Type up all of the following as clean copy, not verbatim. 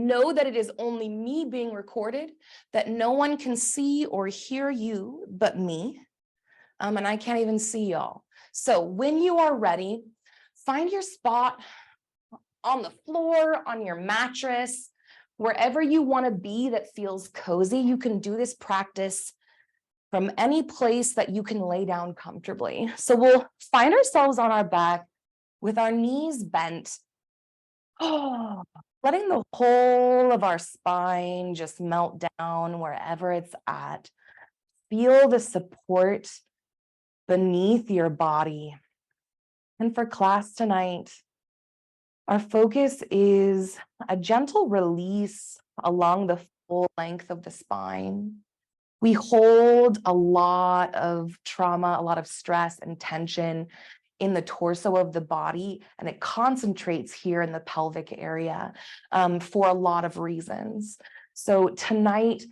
Know that it is only me being recorded, that no one can see or hear you but me. And I can't even see y'all. So when you are ready, find your spot on the floor, on your mattress, wherever you want to be that feels cozy. You can do this practice from any place that you can lay down comfortably. So we'll find ourselves on our back with our knees bent. Oh, letting the whole of our spine just melt down wherever it's at. Feel the support beneath your body. And for class tonight, our focus is a gentle release along the full length of the spine. We hold a lot of trauma, a lot of stress and tension in the torso of the body, and it concentrates here in the pelvic area for a lot of reasons. So tonight,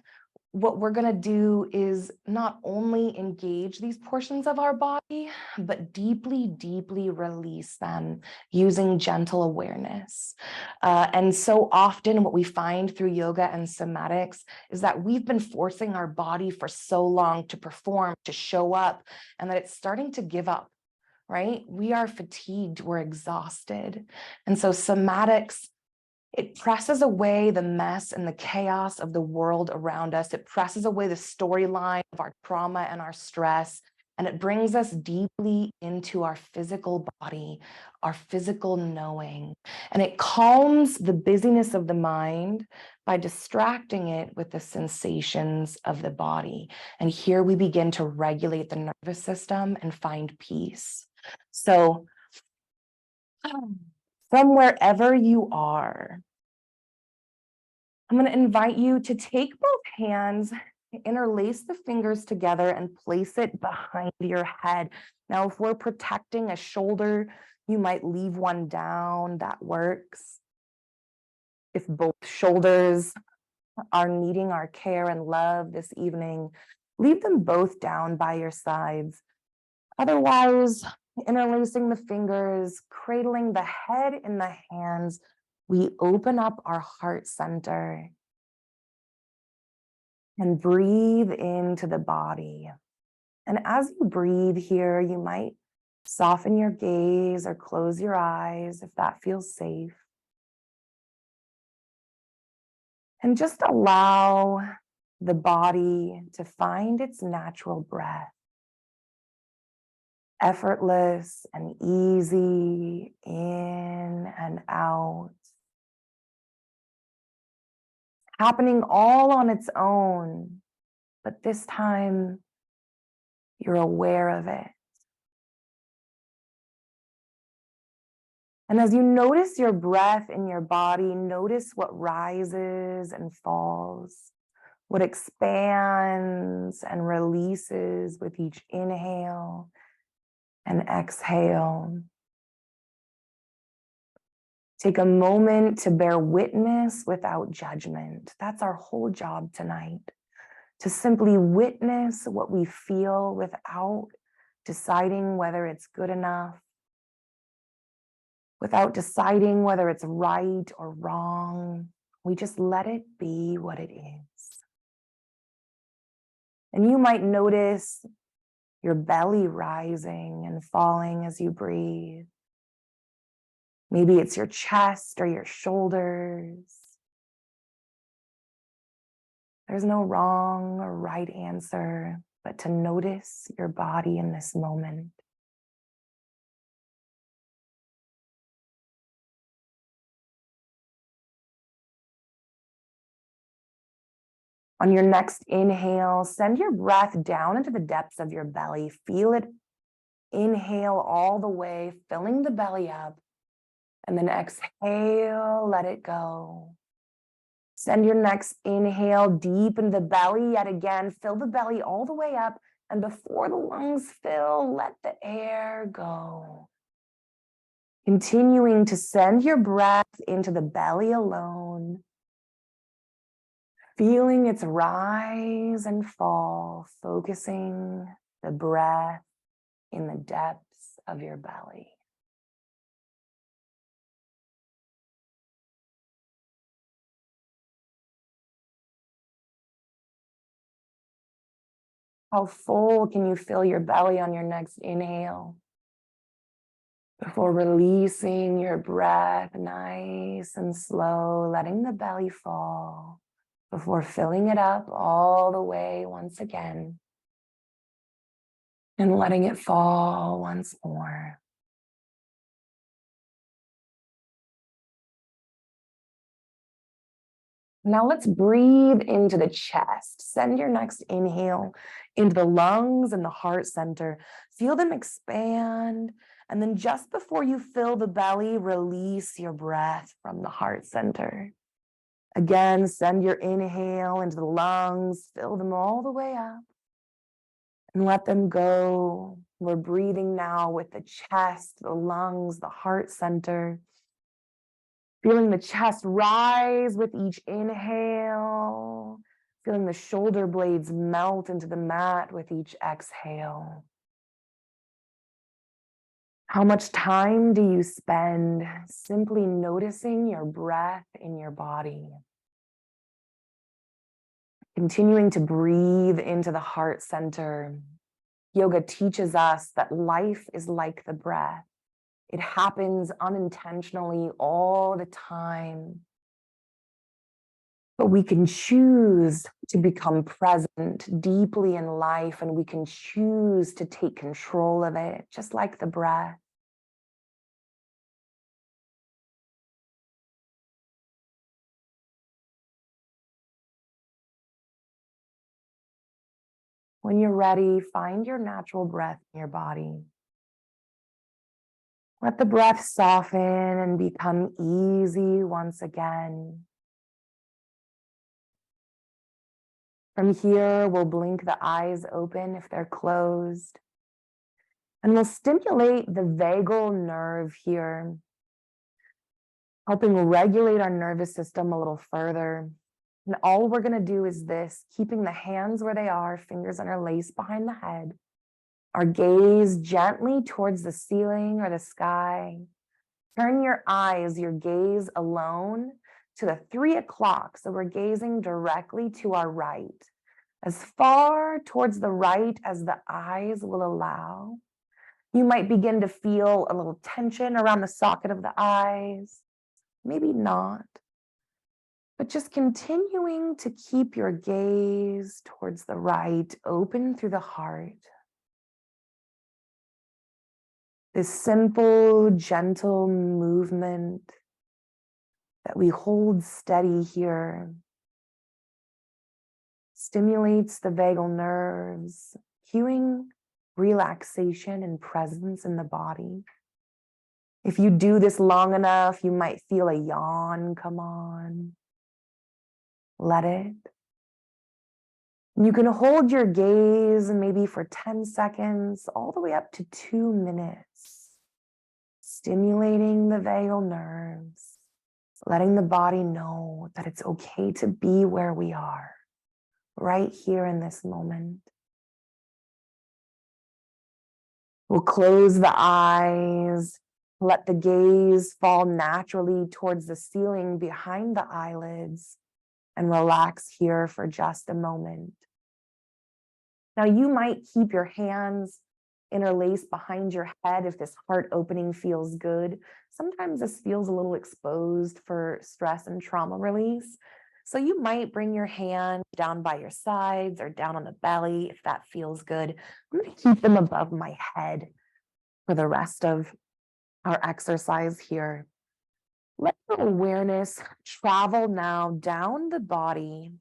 what we're going to do is not only engage these portions of our body, but deeply, deeply release them using gentle awareness. And so often what we find through yoga and somatics is that we've been forcing our body for so long to perform, to show up, and that it's starting to give up, right? We are fatigued, we're exhausted. And so somatics, it presses away the mess and the chaos of the world around us. It presses away the storyline of our trauma and our stress, and it brings us deeply into our physical body, our physical knowing. And it calms the busyness of the mind by distracting it with the sensations of the body. And here we begin to regulate the nervous system and find peace. So, from wherever you are, I'm going to invite you to take both hands, interlace the fingers together, and place it behind your head. Now, if we're protecting a shoulder, you might leave one down. That works. If both shoulders are needing our care and love this evening, leave them both down by your sides. Otherwise, interlacing the fingers, cradling the head in the hands, we open up our heart center and breathe into the body. And as you breathe here, you might soften your gaze or close your eyes if that feels safe. And just allow the body to find its natural breath. Effortless and easy, in and out. Happening all on its own, but this time you're aware of it. And as you notice your breath in your body, notice what rises and falls, what expands and releases with each inhale and exhale. Take a moment to bear witness without judgment. That's our whole job tonight, to simply witness what we feel without deciding whether it's good enough, without deciding whether it's right or wrong. We just let it be what it is. And you might notice your belly rising and falling as you breathe. Maybe it's your chest or your shoulders. There's no wrong or right answer, but to notice your body in this moment. On your next inhale, send your breath down into the depths of your belly. Feel it inhale all the way, filling the belly up. And then exhale, let it go. Send your next inhale deep in the belly yet again. Fill the belly all the way up. And before the lungs fill, let the air go. Continuing to send your breath into the belly alone. Feeling its rise and fall, focusing the breath in the depths of your belly. How full can you feel your belly on your next inhale? Before releasing your breath nice and slow, letting the belly fall, before filling it up all the way once again, and letting it fall once more. Now let's breathe into the chest. Send your next inhale into the lungs and the heart center. Feel them expand. And then just before you fill the belly, release your breath from the heart center. Again, send your inhale into the lungs, fill them all the way up, and let them go. We're breathing now with the chest, the lungs, the heart center. Feeling the chest rise with each inhale. Feeling the shoulder blades melt into the mat with each exhale. How much time do you spend simply noticing your breath in your body? Continuing to breathe into the heart center. Yoga teaches us that life is like the breath. It happens unintentionally all the time. But we can choose to become present deeply in life, and we can choose to take control of it, just like the breath. When you're ready, find your natural breath in your body. Let the breath soften and become easy once again. From here, we'll blink the eyes open if they're closed. And we'll stimulate the vagal nerve here, helping regulate our nervous system a little further. And all we're going to do is this, keeping the hands where they are, fingers interlaced behind the head, our gaze gently towards the ceiling or the sky. Turn your eyes, your gaze alone, to the 3 o'clock. So we're gazing directly to our right, as far towards the right as the eyes will allow. You might begin to feel a little tension around the socket of the eyes, maybe not. But just continuing to keep your gaze towards the right, open through the heart. This simple, gentle movement that we hold steady here stimulates the vagal nerves, cueing relaxation and presence in the body. If you do this long enough, you might feel a yawn come on. Let it. You can hold your gaze maybe for 10 seconds, all the way up to 2 minutes, stimulating the vagal nerves, letting the body know that it's okay to be where we are, right here in this moment. We'll close the eyes, let the gaze fall naturally towards the ceiling behind the eyelids, and relax here for just a moment. Now, you might keep your hands interlaced behind your head if this heart opening feels good. Sometimes this feels a little exposed for stress and trauma release. So you might bring your hand down by your sides or down on the belly if that feels good. I'm going to keep them above my head for the rest of our exercise here. Let your awareness travel now down the body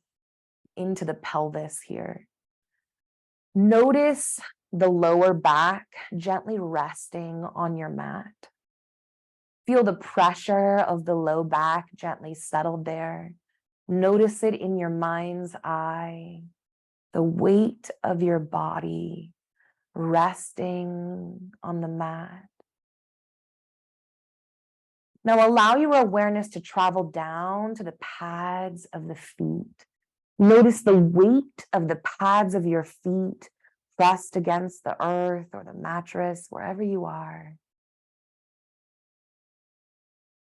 into the pelvis here. Notice the lower back gently resting on your mat. Feel the pressure of the low back gently settled there. Notice it in your mind's eye, the weight of your body resting on the mat. Now allow your awareness to travel down to the pads of the feet. Notice the weight of the pads of your feet pressed against the earth or the mattress, wherever you are.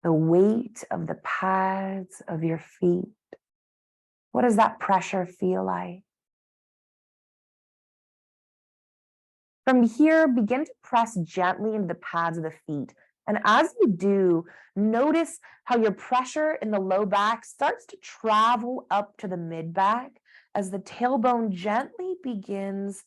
The weight of the pads of your feet. What does that pressure feel like? From here, begin to press gently into the pads of the feet. And as you do, notice how your pressure in the low back starts to travel up to the mid back as the tailbone gently begins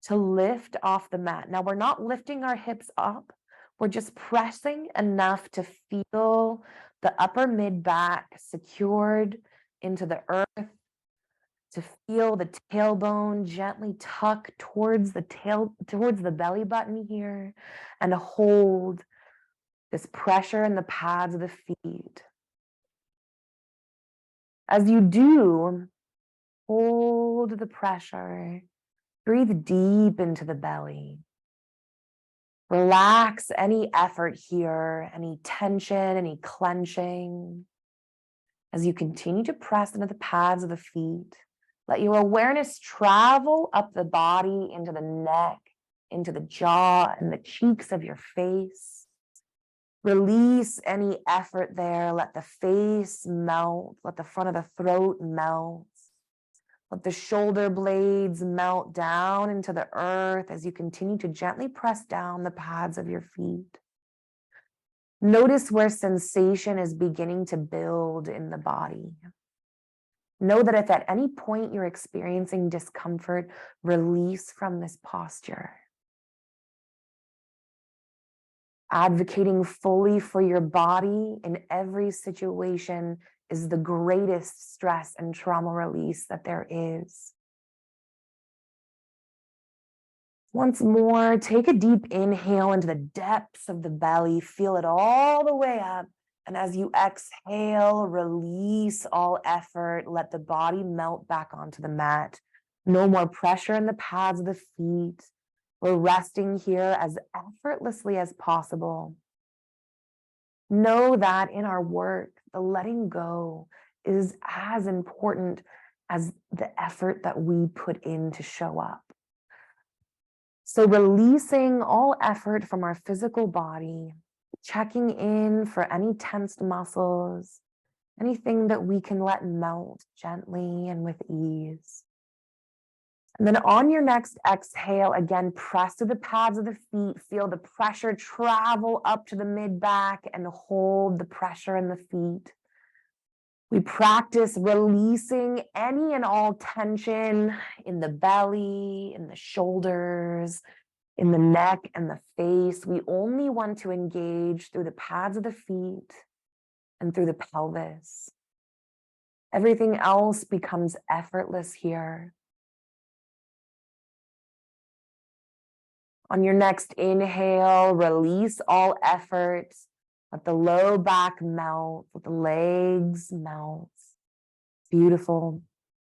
to lift off the mat. Now, we're not lifting our hips up. We're just pressing enough to feel the upper mid back secured into the earth, to feel the tailbone gently tuck towards the belly button here, and to hold this pressure in the pads of the feet. As you do, hold the pressure. Breathe deep into the belly. Relax any effort here, any tension, any clenching. As you continue to press into the pads of the feet, let your awareness travel up the body, into the neck, into the jaw and the cheeks of your face. Release any effort there. Let the face melt. Let the front of the throat melt. Let the shoulder blades melt down into the earth as you continue to gently press down the pads of your feet. Notice where sensation is beginning to build in the body. Know that if at any point you're experiencing discomfort, release from this posture. Advocating fully for your body in every situation is the greatest stress and trauma release that there is. Once more, take a deep inhale into the depths of the belly. Feel it all the way up. And as you exhale, release all effort. Let the body melt back onto the mat. No more pressure in the pads of the feet. We're resting here as effortlessly as possible. Know that in our work, the letting go is as important as the effort that we put in to show up. So releasing all effort from our physical body, checking in for any tensed muscles, anything that we can let melt gently and with ease. And then on your next exhale, again, press to the pads of the feet, feel the pressure travel up to the mid back and hold the pressure in the feet. We practice releasing any and all tension in the belly, in the shoulders, in the neck and the face. We only want to engage through the pads of the feet and through the pelvis. Everything else becomes effortless here. On your next inhale, release all effort. Let the low back melt, let the legs melt. Beautiful.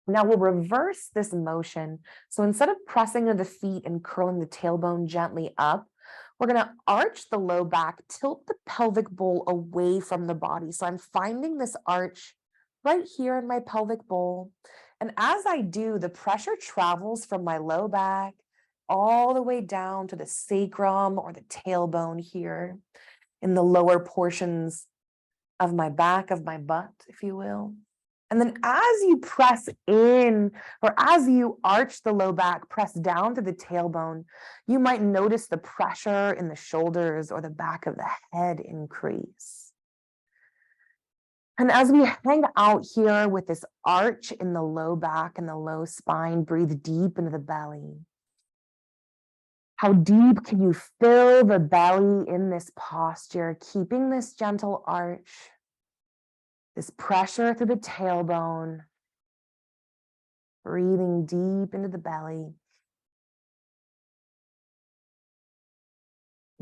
Now we'll reverse this motion. So instead of pressing of the feet and curling the tailbone gently up, we're going to arch the low back, tilt the pelvic bowl away from the body. So I'm finding this arch right here in my pelvic bowl. And as I do, the pressure travels from my low back all the way down to the sacrum or the tailbone here in the lower portions of my back, of my butt, if you will. And then as you press in, or as you arch the low back, press down to the tailbone, you might notice the pressure in the shoulders or the back of the head increase. And as we hang out here with this arch in the low back and the low spine, breathe deep into the belly. How deep can you fill the belly in this posture, keeping this gentle arch, this pressure through the tailbone, breathing deep into the belly.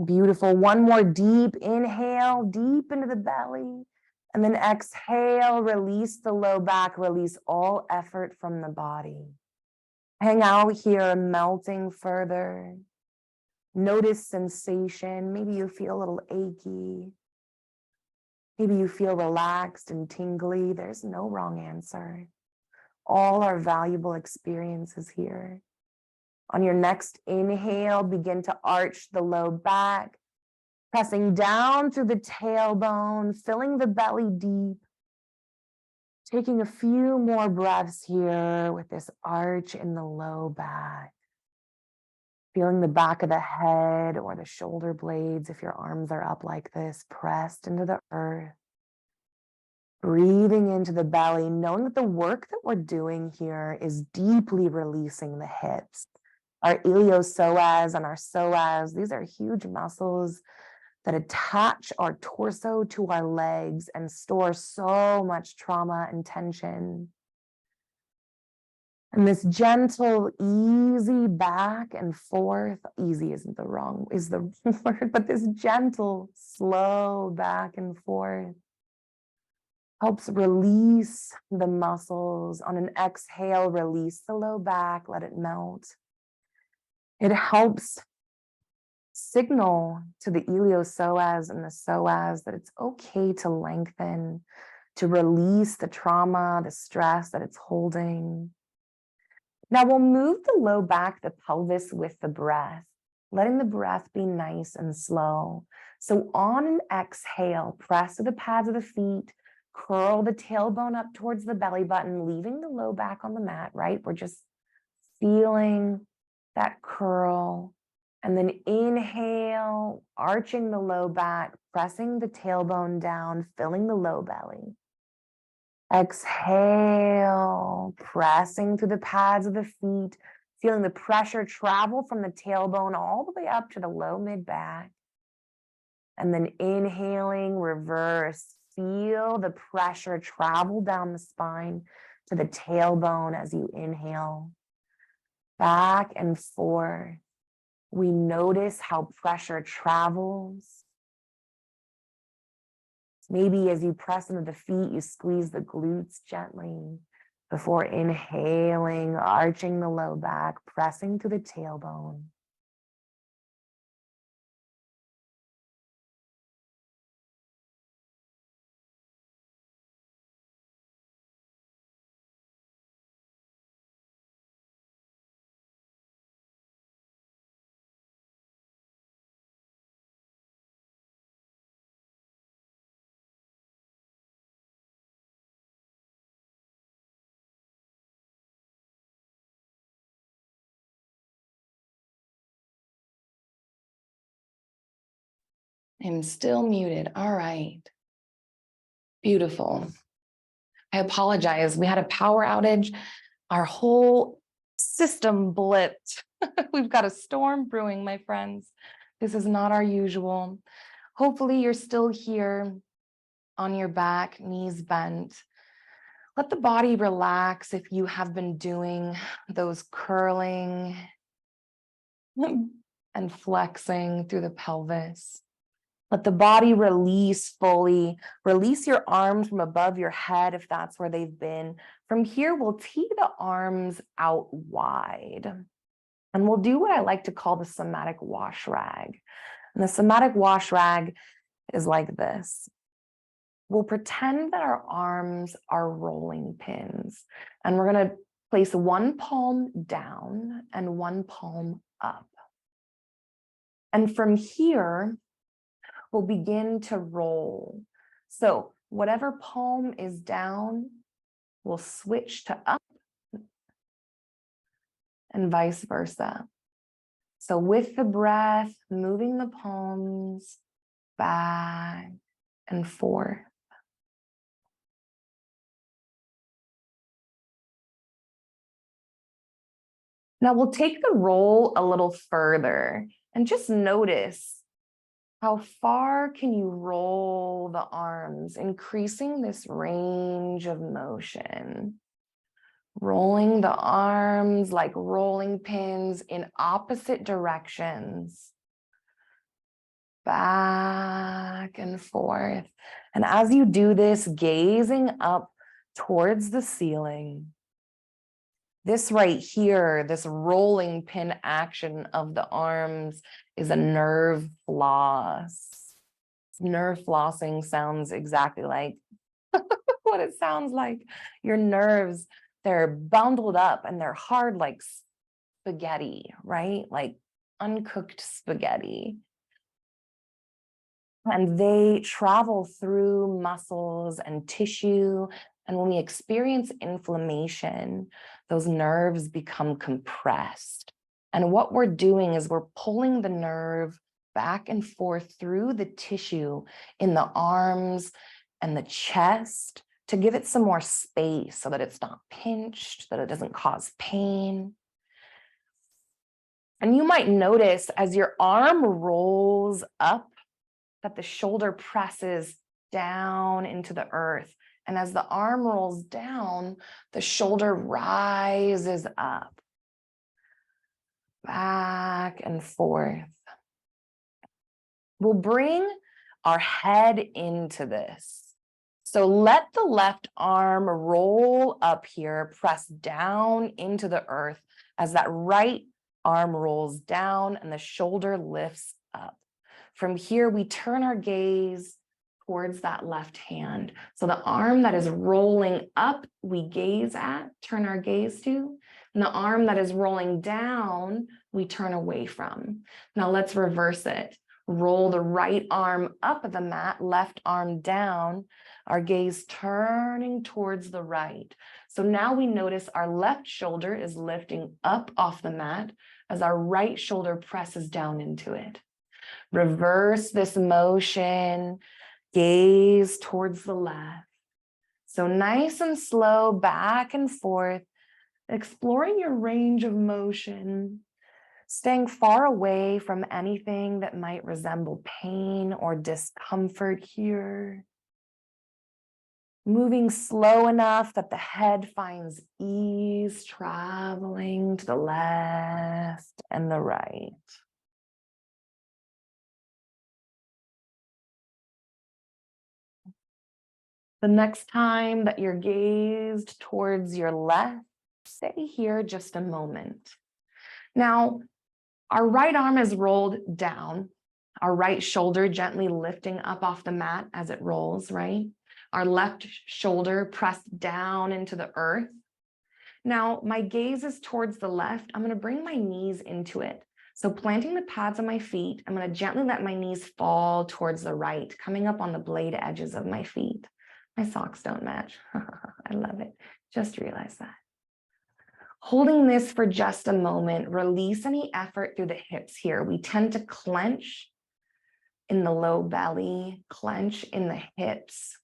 Beautiful. One more deep inhale, deep into the belly. And then exhale, release the low back, release all effort from the body. Hang out here, melting further. Notice sensation. Maybe you feel a little achy. Maybe you feel relaxed and tingly. There's no wrong answer. All are valuable experiences here. On your next inhale, begin to arch the low back, pressing down through the tailbone, filling the belly deep. Taking a few more breaths here with this arch in the low back. Feeling the back of the head or the shoulder blades, if your arms are up like this, pressed into the earth. Breathing into the belly, knowing that the work that we're doing here is deeply releasing the hips. Our iliopsoas and our psoas, these are huge muscles that attach our torso to our legs and store so much trauma and tension. And this gentle, easy back and forth, easy isn't the word, but this gentle, slow back and forth helps release the muscles. On an exhale, release the low back, let it melt. It helps signal to the iliopsoas and the psoas that it's okay to lengthen, to release the trauma, the stress that it's holding. Now we'll move the low back, the pelvis with the breath, letting the breath be nice and slow. So on an exhale, press to the pads of the feet, curl the tailbone up towards the belly button, leaving the low back on the mat, right? We're just feeling that curl. And then inhale, arching the low back, pressing the tailbone down, filling the low belly. Exhale, pressing through the pads of the feet, feeling the pressure travel from the tailbone all the way up to the low mid back. And then inhaling, reverse. Feel the pressure travel down the spine to the tailbone as you inhale. Back and forth. We notice how pressure travels. Maybe as you press into the feet, you squeeze the glutes gently before inhaling, arching the low back, pressing to the tailbone. I'm still muted. All right. Beautiful. I apologize. We had a power outage. Our whole system blipped. We've got a storm brewing, my friends. This is not our usual. Hopefully you're still here on your back, knees bent. Let the body relax if you have been doing those curling and flexing through the pelvis. Let the body release fully. Release your arms from above your head if that's where they've been. From here, we'll tee the arms out wide. And we'll do what I like to call the somatic washrag. And the somatic washrag is like this. We'll pretend that our arms are rolling pins. And we're going to place one palm down and one palm up. And from here, we'll begin to roll. So whatever palm is down, we'll switch to up and vice versa. So with the breath, moving the palms back and forth. Now we'll take the roll a little further and just notice how far can you roll the arms, increasing this range of motion. Rolling the arms like rolling pins in opposite directions. Back and forth. And as you do this, gazing up towards the ceiling, this right here, this rolling pin action of the arms is a nerve floss. Nerve flossing sounds exactly like what it sounds like. Your nerves, they're bundled up and they're hard like spaghetti, right? Like uncooked spaghetti. And they travel through muscles and tissue. And when we experience inflammation, those nerves become compressed. And what we're doing is we're pulling the nerve back and forth through the tissue in the arms and the chest to give it some more space so that it's not pinched, that it doesn't cause pain. And you might notice as your arm rolls up that the shoulder presses down into the earth. And as the arm rolls down, the shoulder rises up, back and forth. We'll bring our head into this. So let the left arm roll up here, press down into the earth as that right arm rolls down and the shoulder lifts up. From here, we turn our gaze towards that left hand. So the arm that is rolling up, we gaze at, turn our gaze to, and the arm that is rolling down, we turn away from. Now let's reverse it. Roll the right arm up the mat, left arm down, our gaze turning towards the right. So now we notice our left shoulder is lifting up off the mat as our right shoulder presses down into it. Reverse this motion, gaze towards the left. So nice and slow, back and forth, exploring your range of motion, staying far away from anything that might resemble pain or discomfort here. Moving slow enough that the head finds ease, traveling to the left and the right. The next time that you're gazed towards your left, stay here just a moment. Now, our right arm is rolled down, our right shoulder gently lifting up off the mat as it rolls, right? Our left shoulder pressed down into the earth. Now, my gaze is towards the left. I'm going to bring my knees into it. So planting the pads on my feet, I'm going to gently let my knees fall towards the right, coming up on the blade edges of my feet. My socks don't match. I love it. Just realized that. Holding this for just a moment, release any effort through the hips here. We tend to clench in the low belly, clench in the hips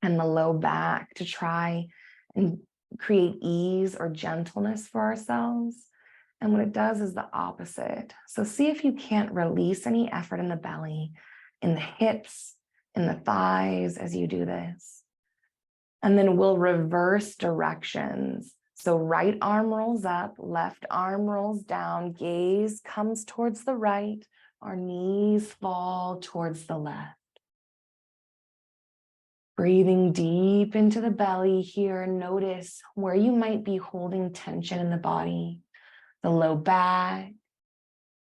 and the low back to try and create ease or gentleness for ourselves. And what it does is the opposite. So see if you can't release any effort in the belly, in the hips, in the thighs as you do this. And then we'll reverse directions. So right arm rolls up, left arm rolls down, gaze comes towards the right, our knees fall towards the left. Breathing deep into the belly here, notice where you might be holding tension in the body, the low back,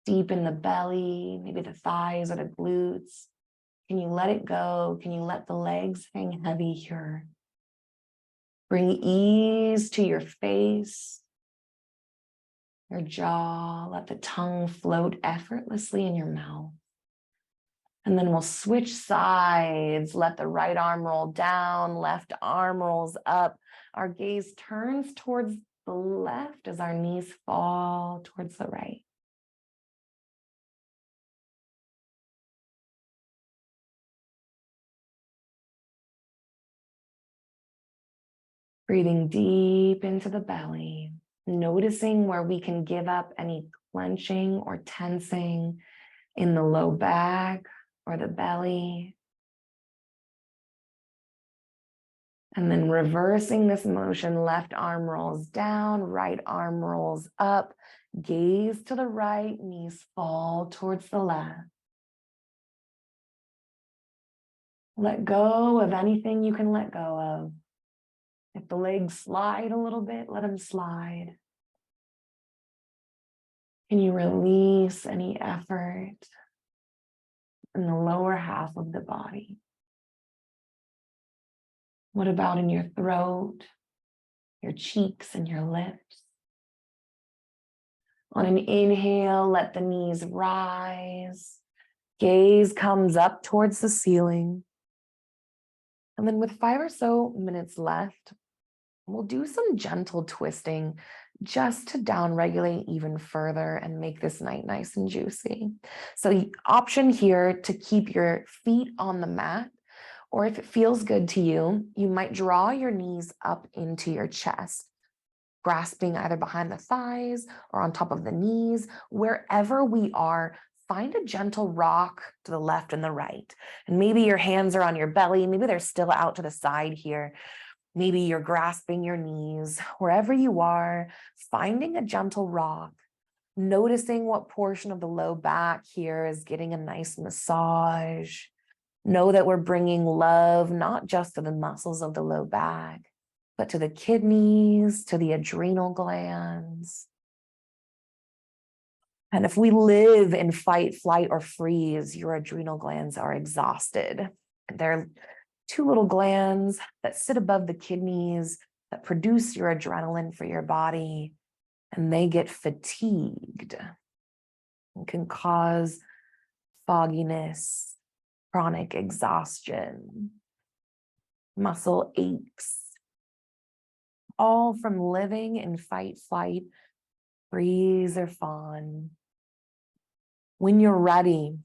deep in the belly, maybe the thighs or the glutes. Can you let it go? Can you let the legs hang heavy here? Bring ease to your face, your jaw. Let the tongue float effortlessly in your mouth. And then we'll switch sides. Let the right arm roll down, left arm rolls up. Our gaze turns towards the left as our knees fall towards the right. Breathing deep into the belly, noticing where we can give up any clenching or tensing in the low back or the belly. And then reversing this motion, left arm rolls down, right arm rolls up, gaze to the right, knees fall towards the left. Let go of anything you can let go of. If the legs slide a little bit, let them slide. Can you release any effort in the lower half of the body? What about in your throat, your cheeks, and your lips? On an inhale, let the knees rise. Gaze comes up towards the ceiling. And then with 5 or so minutes left, We'll do some gentle twisting just to downregulate even further and make this night nice and juicy. So the option here to keep your feet on the mat, or if it feels good to you, you might draw your knees up into your chest, grasping either behind the thighs or on top of the knees. Wherever we are, find a gentle rock to the left and the right. And maybe your hands are on your belly, maybe they're still out to the side here. Maybe you're grasping your knees. Wherever you are, finding a gentle rock, noticing what portion of the low back here is getting a nice massage. Know that we're bringing love, not just to the muscles of the low back, but to the kidneys, to the adrenal glands. And if we live in fight, flight, or freeze, your adrenal glands are exhausted. They're two little glands that sit above the kidneys that produce your adrenaline for your body, and they get fatigued. It can cause fogginess, chronic exhaustion, muscle aches, all from living in fight, flight, freeze, or fawn. When you're ready,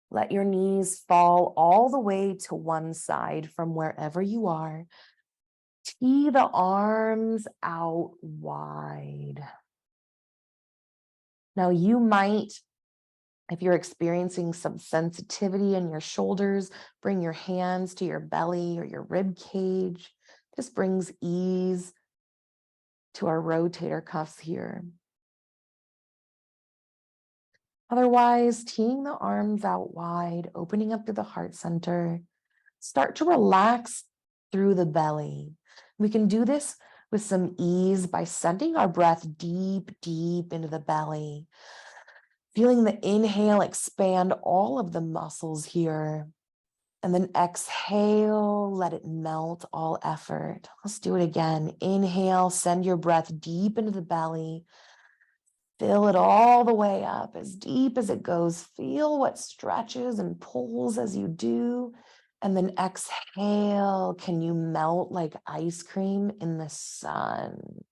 let your knees fall all the way to one side from wherever you are. Tee the arms out wide. Now you might, if you're experiencing some sensitivity in your shoulders, bring your hands to your belly or your rib cage. This brings ease to our rotator cuffs here. Otherwise, teeing the arms out wide, opening up to the heart center. Start to relax through the belly. We can do this with some ease by sending our breath deep, deep into the belly. Feeling the inhale expand all of the muscles here. And then exhale, let it melt all effort. Let's do it again. Inhale, send your breath deep into the belly. Fill it all the way up, as deep as it goes. Feel what stretches and pulls as you do. And then exhale, can you melt like ice cream in the sun?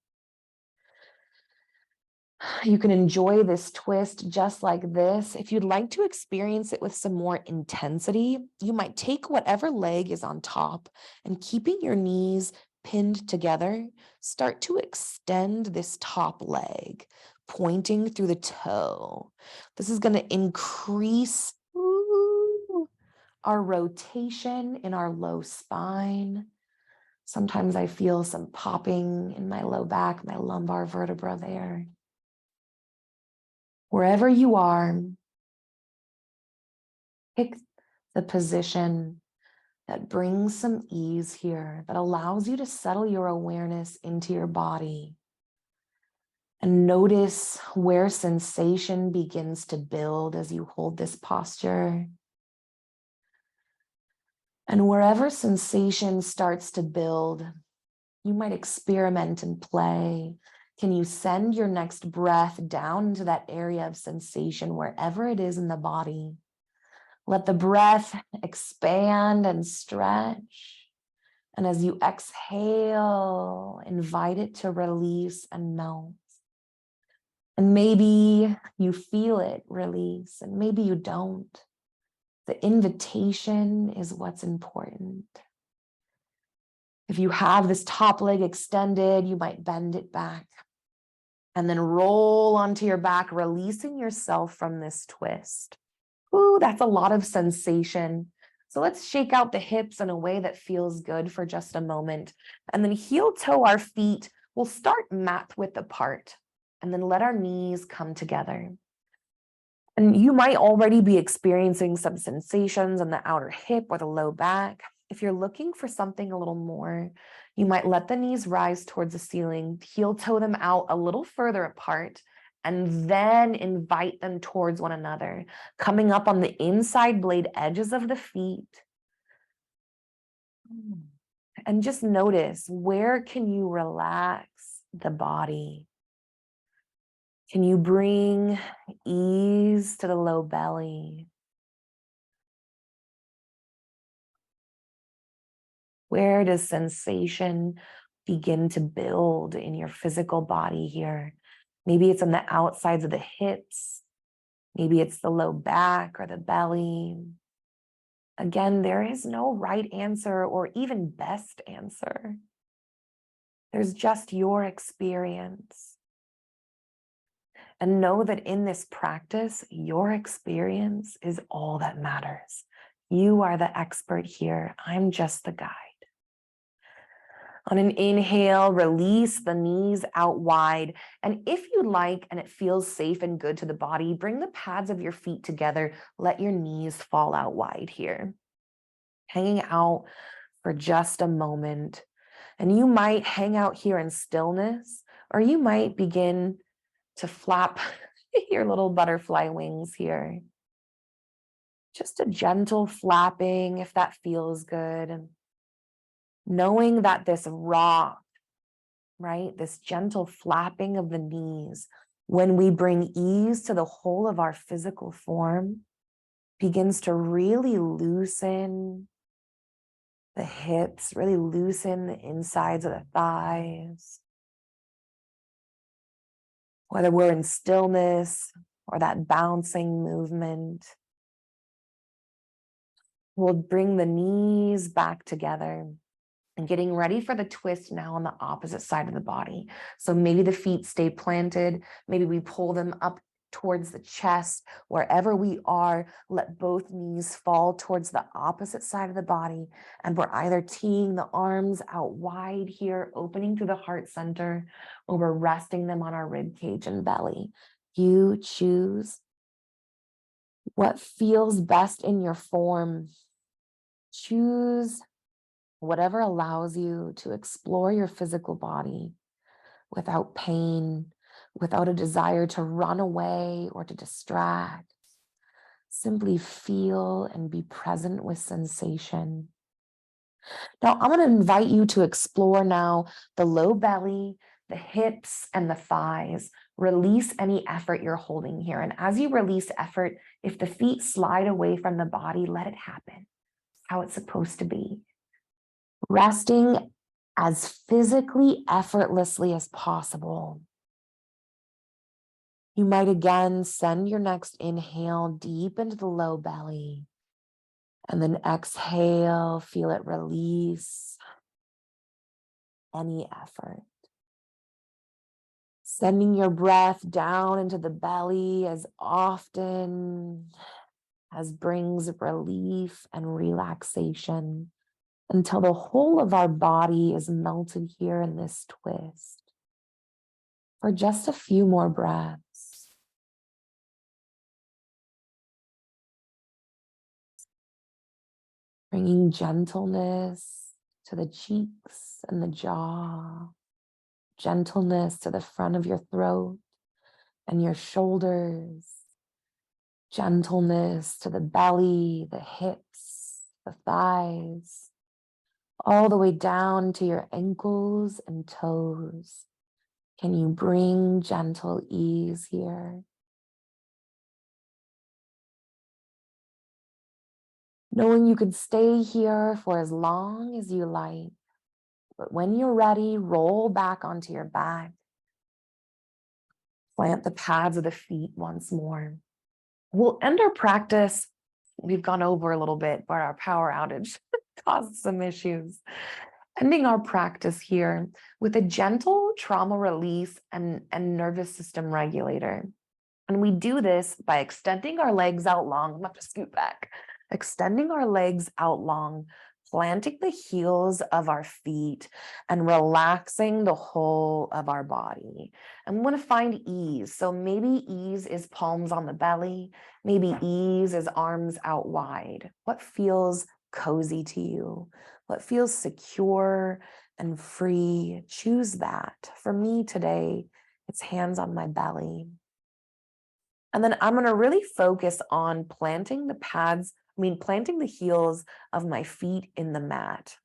You can enjoy this twist just like this. If you'd like to experience it with some more intensity, you might take whatever leg is on top and keeping your knees pinned together, start to extend this top leg, pointing through the toe. This is going to increase our rotation in our low spine. Sometimes I feel some popping in my low back, my lumbar vertebra there. Wherever you are, pick the position that brings some ease here, that allows you to settle your awareness into your body. And notice where sensation begins to build as you hold this posture. And wherever sensation starts to build, you might experiment and play. Can you send your next breath down into that area of sensation, wherever it is in the body? Let the breath expand and stretch. And as you exhale, invite it to release and melt. And maybe you feel it release, and maybe you don't. The invitation is what's important. If you have this top leg extended, you might bend it back and then roll onto your back, releasing yourself from this twist. Ooh, that's a lot of sensation. So let's shake out the hips in a way that feels good for just a moment. And then heel toe our feet. We'll start mat width apart and then let our knees come together. And you might already be experiencing some sensations in the outer hip or the low back. If you're looking for something a little more, you might let the knees rise towards the ceiling, heel toe them out a little further apart, and then invite them towards one another, coming up on the inside blade edges of the feet. And just notice, where can you relax the body? Can you bring ease to the low belly? Where does sensation begin to build in your physical body here. Maybe it's on the outsides of the hips. Maybe it's the low back or the belly. Again, there is no right answer or even best answer. There's just your experience. And know that in this practice, your experience is all that matters. You are the expert here. I'm just the guide. On an inhale, release the knees out wide. And if you like, and it feels safe and good to the body, bring the pads of your feet together. Let your knees fall out wide here. Hanging out for just a moment. And you might hang out here in stillness, or you might begin to flap your little butterfly wings here. Just a gentle flapping if that feels good. And knowing that this rock, right, this gentle flapping of the knees, when we bring ease to the whole of our physical form, begins to really loosen the hips, really loosen the insides of the thighs. Whether we're in stillness or that bouncing movement, we'll bring the knees back together and getting ready for the twist now on the opposite side of the body. So maybe the feet stay planted. Maybe we pull them up towards the chest. Wherever we are, let both knees fall towards the opposite side of the body. And we're either teeing the arms out wide here, opening through the heart center, or we're resting them on our rib cage and belly. You choose what feels best in your form. Choose whatever allows you to explore your physical body without pain, without a desire to run away or to distract. Simply feel and be present with sensation. Now, I'm going to invite you to explore now the low belly, the hips, and the thighs. Release any effort you're holding here. And as you release effort, if the feet slide away from the body, let it happen. How it's supposed to be. Resting as physically effortlessly as possible. You might again send your next inhale deep into the low belly. And then exhale, feel it release any effort. Sending your breath down into the belly as often as brings relief and relaxation until the whole of our body is melted here in this twist. For just a few more breaths. Bringing gentleness to the cheeks and the jaw, gentleness to the front of your throat and your shoulders, gentleness to the belly, the hips, the thighs, all the way down to your ankles and toes. Can you bring gentle ease here? Knowing you could stay here for as long as you like, but when you're ready, roll back onto your back. Plant the pads of the feet once more. We'll end our practice. We've gone over a little bit, but our power outage caused some issues. Ending our practice here with a gentle trauma release and nervous system regulator. And we do this by extending our legs out long. I'm going to have to scoot back. Extending our legs out long, planting the heels of our feet, and relaxing the whole of our body. And we want to find ease. So maybe ease is palms on the belly. Maybe ease is arms out wide. What feels cozy to you? What feels secure and free? Choose that. For me today, it's hands on my belly. And then I'm going to really focus on planting the heels of my feet in the mat.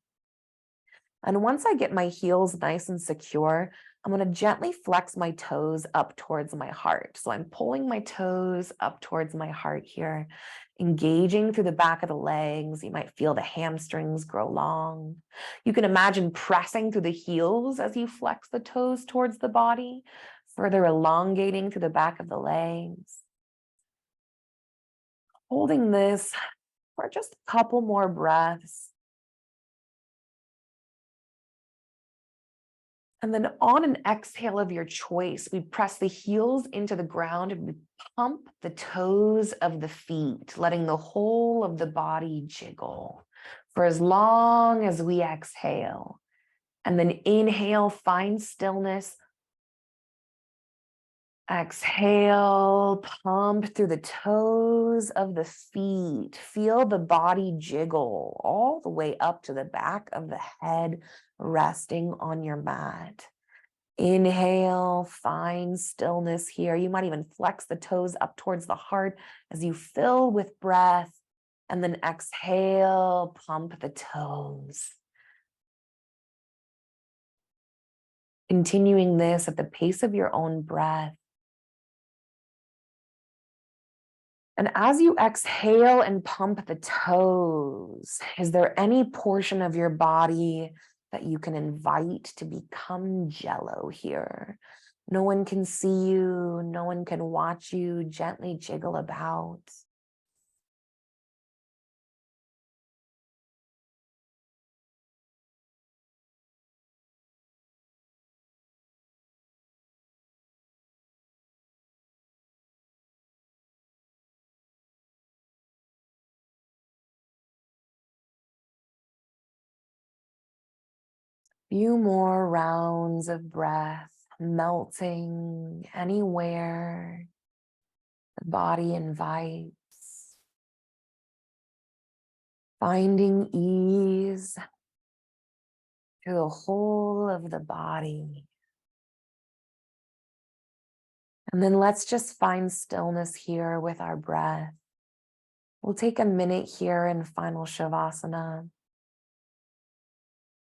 And once I get my heels nice and secure, I'm going to gently flex my toes up towards my heart. So I'm pulling my toes up towards my heart here, engaging through the back of the legs. You might feel the hamstrings grow long. You can imagine pressing through the heels as you flex the toes towards the body, further elongating through the back of the legs. Holding this for just a couple more breaths. And then on an exhale of your choice, we press the heels into the ground and we pump the toes of the feet, letting the whole of the body jiggle for as long as we exhale. And then inhale, find stillness. Exhale, pump through the toes of the feet. Feel the body jiggle all the way up to the back of the head, resting on your mat. Inhale, find stillness here. You might even flex the toes up towards the heart as you fill with breath. And then exhale, pump the toes. Continuing this at the pace of your own breath. And as you exhale and pump the toes, is there any portion of your body that you can invite to become jello here? No one can see you. No one can watch you gently jiggle about. Few more rounds of breath, melting anywhere the body invites, finding ease through the whole of the body. And then let's just find stillness here with our breath. We'll take a minute here in Final Shavasana.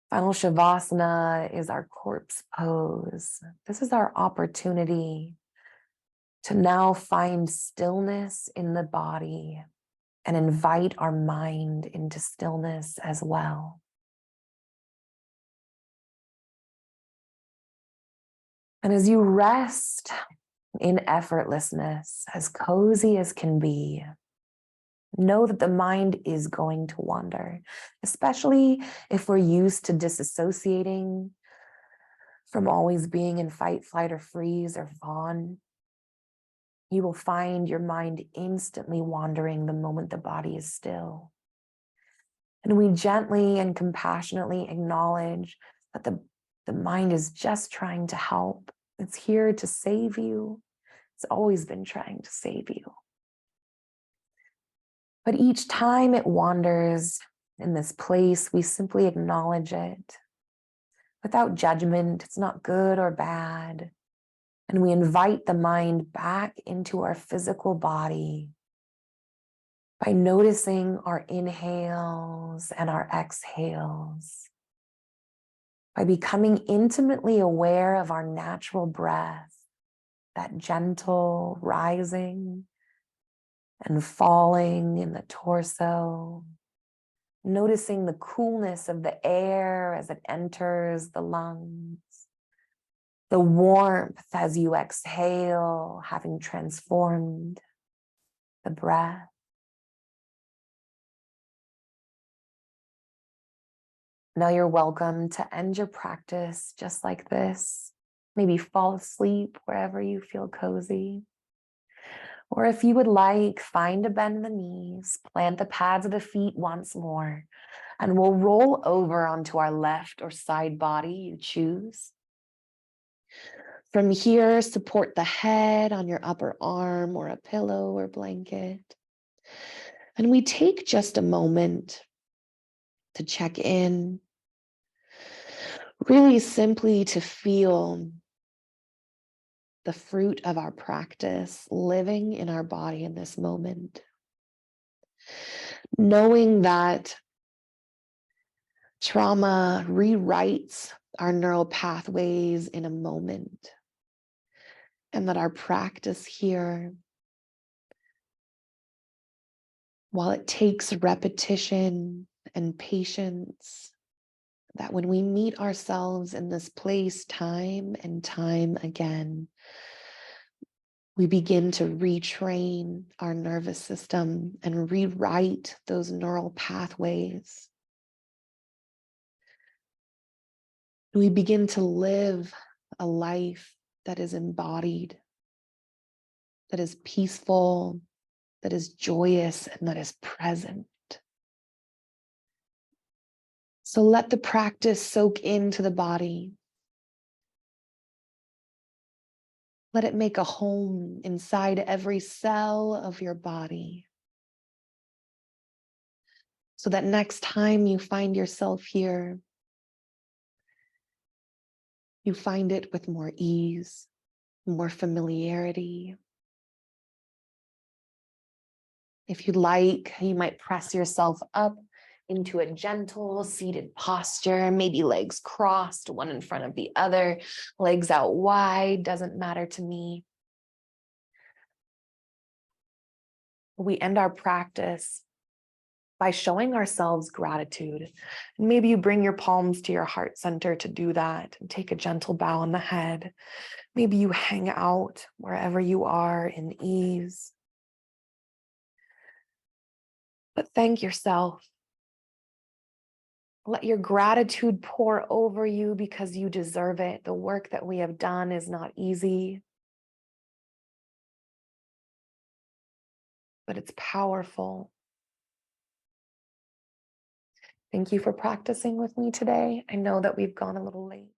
Final Shavasana is our corpse pose. This is our opportunity to now find stillness in the body and invite our mind into stillness as well. And as you rest in effortlessness, as cozy as can be, know that the mind is going to wander, especially if we're used to disassociating from always being in fight, flight, or freeze or fawn. You will find your mind instantly wandering the moment the body is still. And we gently and compassionately acknowledge that the mind is just trying to help. It's here to save you. It's always been trying to save you. But each time it wanders in this place, we simply acknowledge it without judgment. It's not good or bad. And we invite the mind back into our physical body by noticing our inhales and our exhales, by becoming intimately aware of our natural breath, that gentle rising and falling in the torso, noticing the coolness of the air as it enters the lungs, the warmth as you exhale, having transformed the breath. Now you're welcome to end your practice just like this. Maybe fall asleep wherever you feel cozy. Or if you would like, find a bend in the knees, plant the pads of the feet once more, and we'll roll over onto our left or side body, you choose. From here, support the head on your upper arm or a pillow or blanket. And we take just a moment to check in, really simply to feel the fruit of our practice living in our body in this moment. Knowing that trauma rewrites our neural pathways in a moment. And that our practice here, while it takes repetition and patience, that when we meet ourselves in this place time and time again, we begin to retrain our nervous system and rewrite those neural pathways. We begin to live a life that is embodied, that is peaceful, that is joyous, and that is present. So let the practice soak into the body. Let it make a home inside every cell of your body. So that next time you find yourself here, you find it with more ease, more familiarity. If you'd like, you might press yourself up into a gentle seated posture, maybe legs crossed, one in front of the other, legs out wide, doesn't matter to me. We end our practice by showing ourselves gratitude. And maybe you bring your palms to your heart center to do that and take a gentle bow on the head. Maybe you hang out wherever you are in ease. But thank yourself. Let your gratitude pour over you because you deserve it. The work that we have done is not easy, but it's powerful. Thank you for practicing with me today. I know that we've gone a little late.